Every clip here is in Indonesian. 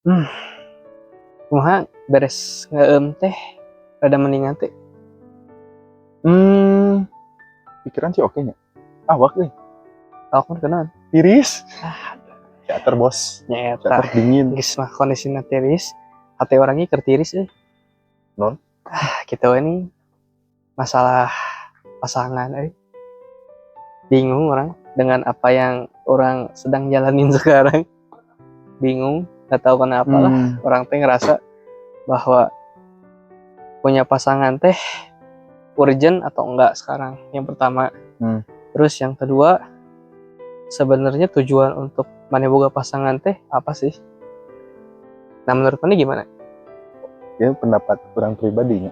Hmm, kumaha beres ngeueum teh rada mendingan teh. Pikiran sih oke nya. Awak deh, Awak mah kenaon? tiris. Ah, Teater bos, nyeta. teater dingin. Geus mah kondisina tiris, hate orangnya keur tiris euy. Non, Kita ini masalah pasangan euy. Bingung orang dengan apa yang orang sedang jalanin sekarang. Bingung, gak tahu kenapa lah. Orang teh ngerasa bahwa punya pasangan teh urgent atau enggak sekarang. Yang pertama. Terus yang kedua, sebenarnya tujuan untuk maneh boga pasangan teh apa sih? Nah menurut maneh gimana? ya pendapat orang pribadinya.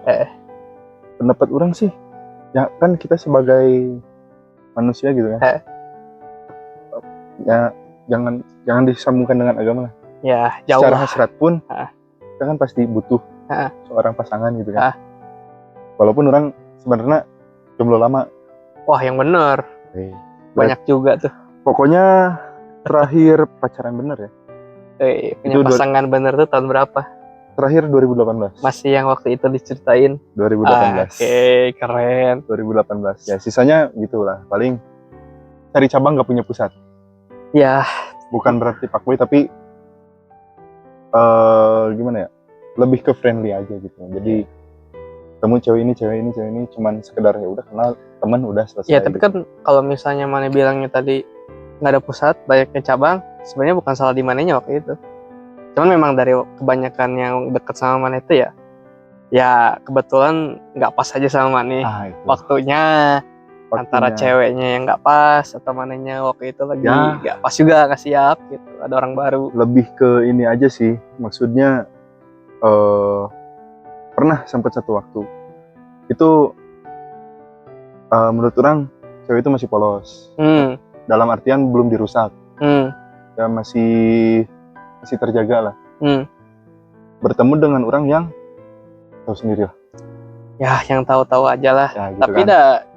Pendapat orang sih, ya kan kita sebagai manusia gitu kan. Ya jangan disambungkan dengan agama lah. Ya jauh Secara lah. hasrat pun, kita kan pasti butuh seorang pasangan gitu kan. Walaupun orang sebenarnya jomblo lama. Wah yang bener. Banyak juga tuh. Pokoknya terakhir pacaran bener ya. Punya pasangan bener tuh tahun berapa? Terakhir 2018. Masih yang waktu itu diceritain? 2018. Oke, keren. 2018. Ya sisanya gitulah. Paling cari cabang gak punya pusat. Ya. Bukan berarti fuckboy tapi gimana ya? Lebih ke friendly aja gitu. Jadi kamu cewek ini cuman sekedar ya udah kenal teman udah selesai. Ya tapi kan kalau misalnya maneh bilangnya tadi nggak ada pusat, banyaknya cabang, sebenarnya bukan salah di manehnya waktu itu. Cuman memang dari kebanyakan yang deket sama maneh itu ya kebetulan nggak pas aja sama maneh. Waktunya antara ceweknya yang nggak pas atau manehnya waktu itu lagi nggak pas juga, nggak siap gitu. Ada orang baru. Lebih ke ini aja sih, maksudnya pernah sempat satu waktu itu menurut orang cewek itu masih polos. Dalam artian belum dirusak. Ya masih terjaga lah. Bertemu dengan orang yang tahu sendiri lah. Ya yang tahu-tahu aja lah. Ya, gitu tapi kan.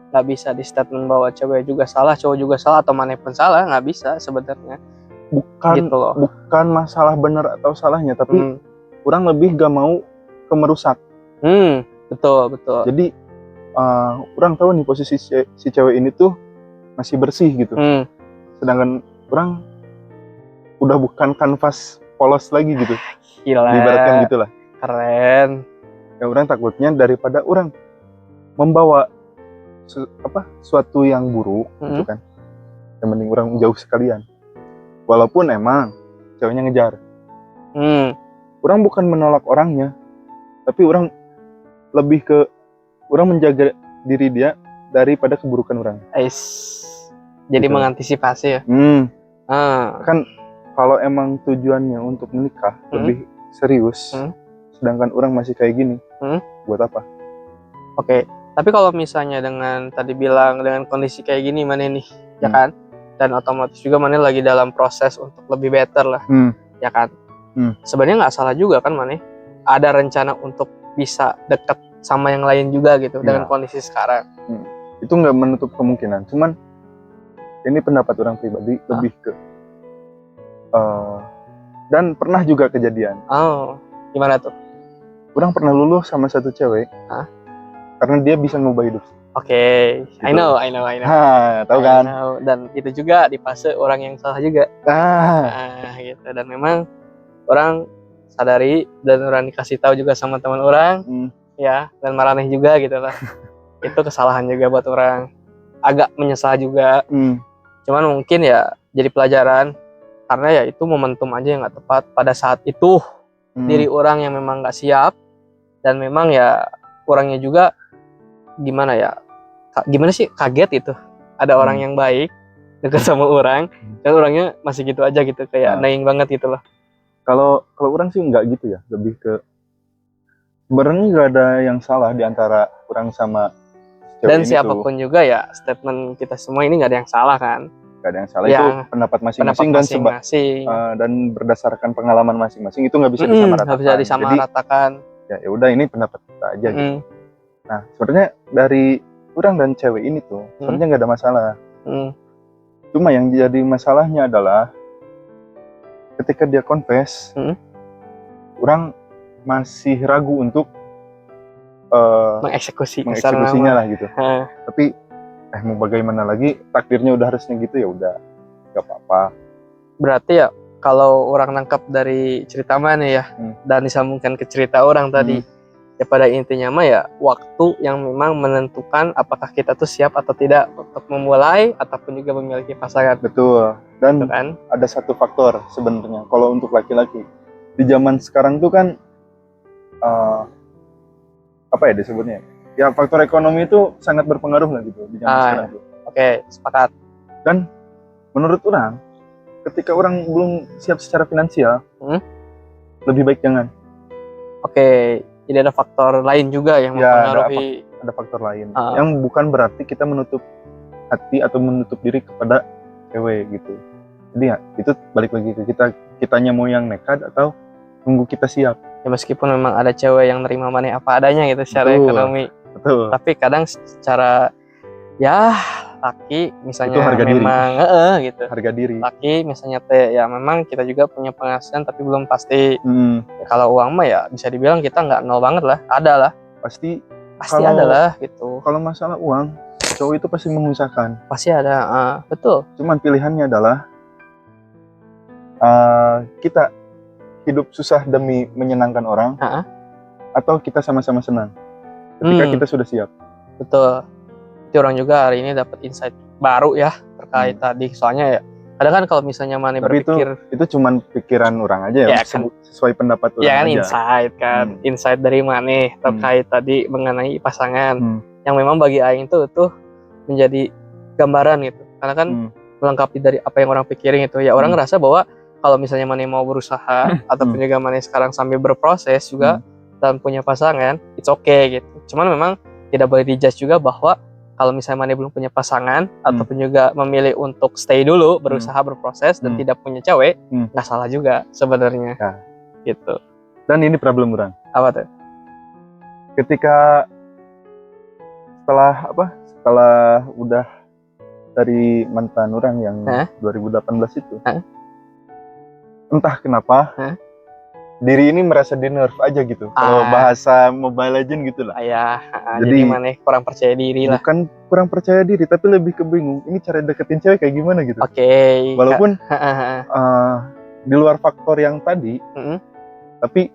Nggak bisa di statement bahwa cewek juga salah, cowok juga salah atau maneh pun salah, nggak bisa sebenarnya. Bukan gitu bukan masalah benar atau salahnya, tapi orang lebih gak mau kemerusak. Betul. Jadi orang tahu nih posisi si cewek ini tuh masih bersih gitu. Sedangkan orang udah bukan kanvas polos lagi gitu. Gila. Diibaratkan gitulah. Keren. Ya orang takutnya daripada orang membawa suatu yang buruk gitu kan. Yang mending orang jauh sekalian. Walaupun emang ceweknya ngejar. Orang bukan menolak orangnya, tapi orang lebih ke orang menjaga diri dia daripada keburukan orang. Jadi gitu. Mengantisipasi ya. Kan kalau emang tujuannya untuk menikah lebih serius, sedangkan orang masih kayak gini, buat apa? Oke. Tapi kalau misalnya dengan tadi bilang dengan kondisi kayak gini mana nih, ya kan? Dan otomatis juga mana lagi dalam proses untuk lebih better lah, ya kan? Sebenarnya nggak salah juga kan mana? Ada rencana untuk bisa dekat sama yang lain juga gitu dengan kondisi sekarang. Itu nggak menutup kemungkinan, cuman ini pendapat orang pribadi lebih ke dan pernah juga kejadian. Gimana tuh? Orang pernah luluh sama satu cewek. Karena dia bisa ngubah hidup. Oke, gitu. I know. Tahu kan? Dan itu juga di fase orang yang salah juga. Gitu. Dan memang orang sadari dan orang dikasih tahu juga sama teman orang, ya, dan maraneh juga gitu lah. Itu kesalahan juga buat orang. Agak menyesal juga. Cuman mungkin ya jadi pelajaran karena ya itu momentum aja yang nggak tepat pada saat itu. Diri orang yang memang nggak siap dan memang ya orangnya juga gimana sih kaget itu ada orang yang baik dekat sama orang dan orangnya masih gitu aja gitu kayak naing banget gitu loh. Kalau orang sih nggak gitu ya, lebih ke sebenarnya nggak ada yang salah di antara orang sama cewek dan ini siapapun tuh. Juga ya statement kita semua ini nggak ada yang salah kan. Nggak ada yang salah, itu pendapat masing-masing dan berdasarkan pengalaman masing-masing, itu nggak bisa disamaratakan. Nggak bisa disamaratakan. Jadi ya udah ini pendapat kita aja gitu. Nah sebenarnya dari orang dan cewek ini tuh sebenarnya nggak ada masalah. Cuma yang jadi masalahnya adalah ketika dia confess orang masih ragu untuk mengeksekusinya lah gitu. Tapi mau bagaimana lagi, takdirnya udah harusnya gitu, ya udah gak apa-apa. Berarti ya kalau orang nangkap dari cerita mana ya, dan disambungkan ke cerita orang tadi, ya pada intinya mah ya waktu yang memang menentukan apakah kita tuh siap atau tidak untuk memulai ataupun juga memiliki pasangan. Betul. Dan betul kan? Ada satu faktor sebenarnya kalau untuk laki-laki di zaman sekarang tuh kan apa ya disebutnya? Ya faktor ekonomi itu sangat berpengaruh lah gitu di zaman sekarang tuh. Oke, sepakat. Dan menurut orang, ketika orang belum siap secara finansial, lebih baik jangan. Oke, jadi ada faktor lain juga yang mempengaruhi. Ada faktor lain yang bukan berarti kita menutup hati atau menutup diri kepada cewek gitu. Jadi ya itu balik lagi ke kitanya mau yang nekat atau nunggu kita siap. Ya meskipun memang ada cewek yang nerima maneh apa adanya gitu secara ekonomi. Betul. Tapi kadang secara ya laki misalnya itu harga memang diri. Gitu. Harga diri. Laki misalnya ya memang kita juga punya penghasilan tapi belum pasti. Ya, kalau uang mah ya bisa dibilang kita nggak nol banget lah, ada lah. Pasti ada lah gitu. Kalau masalah uang, cowok itu pasti mengusahakan. Pasti ada, betul. Cuman pilihannya adalah kita hidup susah demi menyenangkan orang, atau kita sama-sama senang ketika kita sudah siap. Betul. Itu orang juga hari ini dapat insight baru ya terkait tadi. Soalnya ya kadang kan kalau misalnya Mane berpikir itu cuman pikiran orang aja ya kan, sesuai pendapat orang ya kan aja. Insight kan, insight dari Mane terkait tadi mengenai pasangan yang memang bagi Aing tuh menjadi gambaran gitu. Karena kan melengkapi dari apa yang orang pikirin itu ya, orang ngerasa bahwa kalau misalnya Mane mau berusaha ataupun juga Mane sekarang sambil berproses juga dan punya pasangan, it's okay gitu. Cuman memang tidak boleh dijudge juga bahwa kalau misalnya Mane belum punya pasangan ataupun juga memilih untuk stay dulu, berusaha berproses dan tidak punya cewek, nggak salah juga sebenarnya. Gitu. Dan ini problem orang. Apa tuh? Ketika setelah udah dari mantan orang yang 2018 itu, entah kenapa diri ini merasa di nerf aja gitu. Kalau bahasa Mobile Legends gitu lah. Jadi Mane kurang percaya diri lah. Bukan kurang percaya diri, tapi lebih ke bingung. Ini cara deketin cewek kayak gimana gitu. Walaupun di luar faktor yang tadi, tapi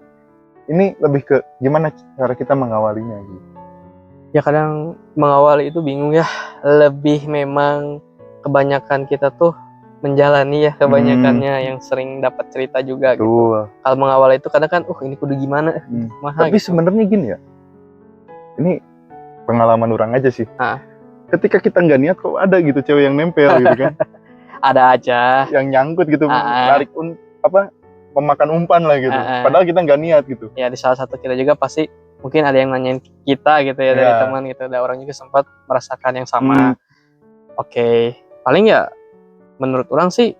ini lebih ke gimana cara kita mengawalinya gitu. Ya kadang mengawali itu bingung ya. Lebih memang kebanyakan kita tuh menjalani ya kebanyakannya yang sering dapat cerita juga gitu. Kalau mengawal itu kadang kan ini kudu gimana tapi gitu. Sebenarnya gini ya, ini pengalaman orang aja sih. Ketika kita nggak niat kok ada gitu cewek yang nempel gitu kan. Ada aja yang nyangkut gitu, tarik memakan umpan lah gitu. Padahal kita nggak niat gitu. Ya di salah satu kita juga pasti mungkin ada yang nanyain kita gitu ya dari teman gitu. Ada orang juga sempat merasakan yang sama. Paling ya menurut orang sih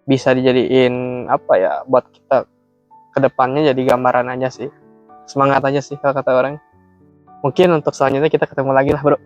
bisa dijadiin buat kita kedepannya jadi gambaran aja sih, semangat aja sih kalau kata orang. Mungkin untuk selanjutnya kita ketemu lagi lah bro.